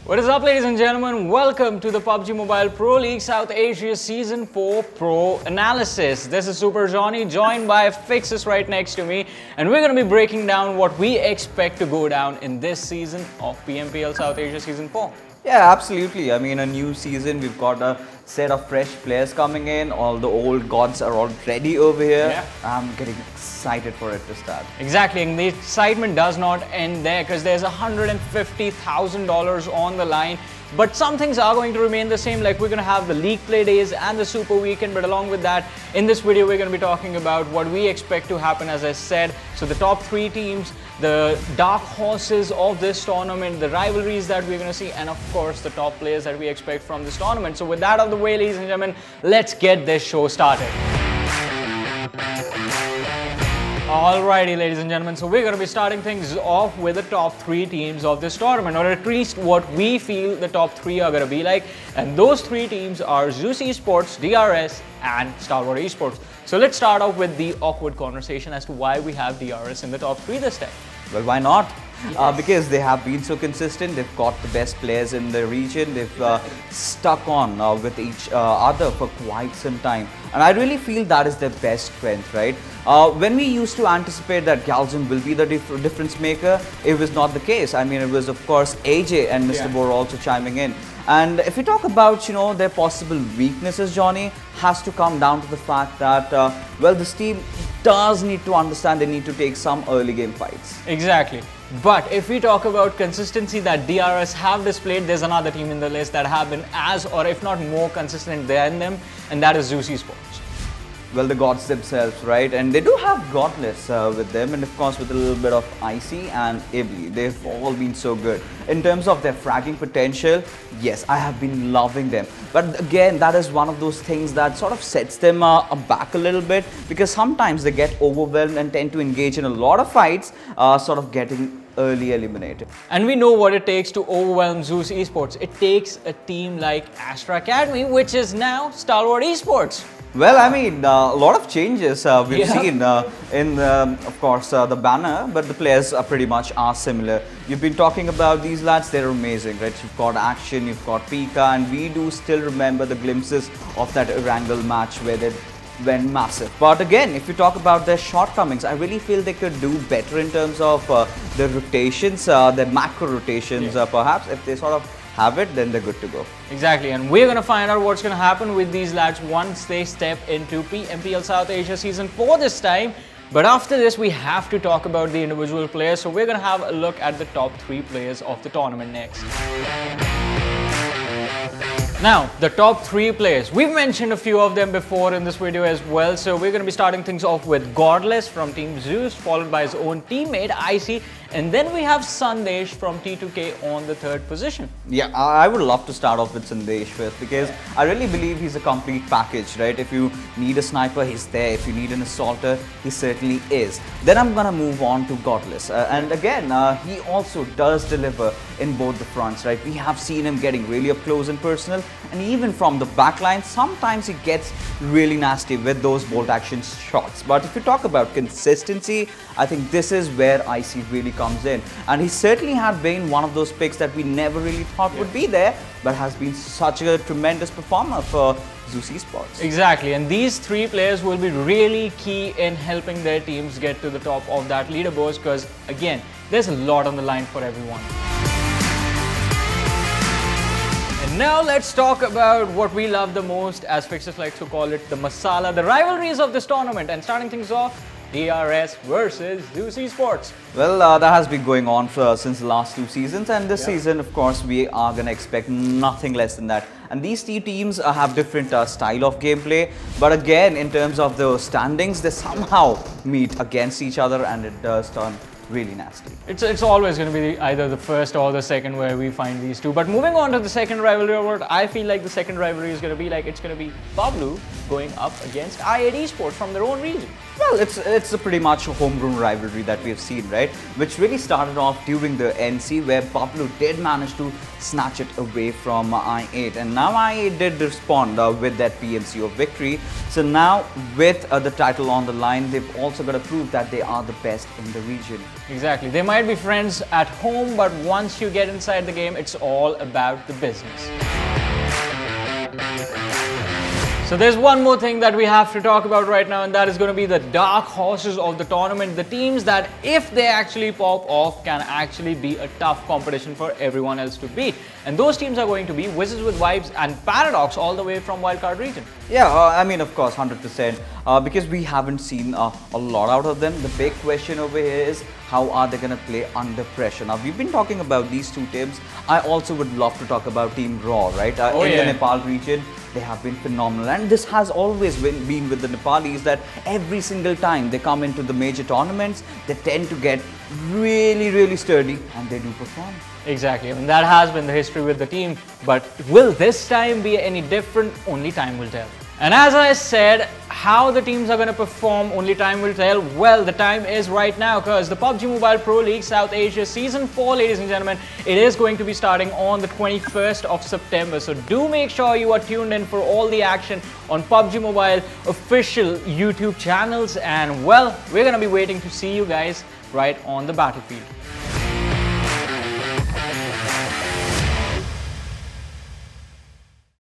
What is up, ladies and gentlemen? Welcome to the PUBG Mobile Pro League South Asia Season 4 Pro Analysis. This is Super Jonny, joined by Fyxs right next to me, and we're going to be breaking down what we expect to go down in this season of PMPL South Asia Season 4. Yeah, absolutely. I mean, a new season, we've got a set of fresh players coming in. All the old gods are already over here. Yeah. I'm getting excited for it to start. Exactly, and the excitement does not end there because there's $150,000 on the line. But some things are going to remain the same, like we're going to have the league play days and the super weekend. But along with that, in this video, we're going to be talking about what we expect to happen, as I said. So the top 3 teams, the dark horses of this tournament, the rivalries that we're going to see, and of course, the top players that we expect from this tournament. So with that out of the way, ladies and gentlemen, let's get this show started. Alrighty, ladies and gentlemen, so we're going to be starting things off with the top 3 teams of this tournament, or at least what we feel the top 3 are going to be like. And those 3 teams are Zeus Esports, DRS, and Stalwart Esports. So let's start off with the awkward conversation as to why we have DRS in the top 3 this time. Well, why not? Yes. Because they have been so consistent. They've got the best players in the region. They've stuck on with each other for quite some time. And I really feel that is their best strength, right? When we used to anticipate that Galzin will be the difference maker, it was not the case. I mean, it was, of course, AJ and Mr. Bor also chiming in. And if we talk about, their possible weaknesses, Johnny, has to come down to the fact that, well, this team does need to understand they need to take some early game fights. Exactly. But if we talk about consistency that DRS have displayed, there's another team in the list that have been as, or if not more consistent than them, and that is Zeus Esports. Well, the gods themselves, right? And they do have Godless with them, and of course with a little bit of Icy and Ibli. They've all been so good. In terms of their fragging potential, yes, I have been loving them. But again, that is one of those things that sort of sets them back a little bit, because sometimes they get overwhelmed and tend to engage in a lot of fights, sort of getting early eliminated. And we know what it takes to overwhelm Zeus Esports. It takes a team like Astra Academy, which is now Stalwart Esports. Well, I mean, a lot of changes we've seen in, of course, the banner, but the players are pretty much similar. You've been talking about these lads, they're amazing, right? You've got Action, you've got Pika, and we do still remember the glimpses of that Erangel match where they went massive. But again, if you talk about their shortcomings, I really feel they could do better in terms of their rotations, their macro rotations, perhaps. If they sort of have it, then they're good to go. Exactly, and we're going to find out what's going to happen with these lads once they step into PMPL South Asia Season 4 this time. But after this, we have to talk about the individual players, so we're going to have a look at the top 3 players of the tournament next. Now, the top 3 players. We've mentioned a few of them before in this video as well, so we're going to be starting things off with Godless from Team Zeus, followed by his own teammate, Icy, and then we have Sandesh from T2K on the 3rd position. Yeah, I would love to start off with Sandesh first, because I really believe he's a complete package, right? If you need a sniper, he's there. If you need an assaulter, he certainly is. Then I'm gonna move on to Godless. And again, he also does deliver in both the fronts, right? We have seen him getting really up close and personal, and even from the backline, sometimes he gets really nasty with those bolt action shots. But if you talk about consistency, I think this is where Icy really comes in. And he certainly had been one of those picks that we never really thought would be there, but has been such a tremendous performer for Zeus Esports. Exactly, and these 3 players will be really key in helping their teams get to the top of that leaderboard, because again, there's a lot on the line for everyone. And now let's talk about what we love the most, as Fyxs likes to call it, the masala, the rivalries of this tournament. And starting things off, DRS versus Zeus Esports. Well, that has been going on since the last 2 seasons, and this season, of course, we are going to expect nothing less than that. And these 2 teams have different style of gameplay, but again, in terms of the standings, they somehow meet against each other, and it does turn really nasty. It's always going to be either the first or the second where we find these 2. But moving on to the second rivalry award, I feel like the second rivalry is going to be like, it's going to be Pablo going up against i8 Esports from their own region. Well, it's a pretty much a homegrown rivalry that we have seen, right? Which really started off during the NC, where Pablo did manage to snatch it away from I8, and now I8 did respond with that PMCO victory. So now with the title on the line, they've also got to prove that they are the best in the region. Exactly. They might be friends at home, but once you get inside the game, it's all about the business. So there's one more thing that we have to talk about right now, and that is going to be the dark horses of the tournament. The teams that, if they actually pop off, can actually be a tough competition for everyone else to beat. And those teams are going to be Wizards with Vibes and Paradox, all the way from Wildcard region. Yeah, I mean, of course, 100%. Because we haven't seen a lot out of them. The big question over here is, how are they going to play under pressure? Now, we've been talking about these two teams. I also would love to talk about Team Raw, right? In the Nepal region, they have been phenomenal. And this has always been with the Nepalis, that every single time they come into the major tournaments, they tend to get really sturdy, and they do perform. Exactly, and that has been the history with the team. But will this time be any different? Only time will tell. And as I said, how the teams are going to perform, only time will tell. Well, the time is right now, because the PUBG Mobile Pro League South Asia Season 4, ladies and gentlemen, it is going to be starting on the 21st of September. So do make sure you are tuned in for all the action on PUBG Mobile official YouTube channels. And well, we're going to be waiting to see you guys right on the battlefield.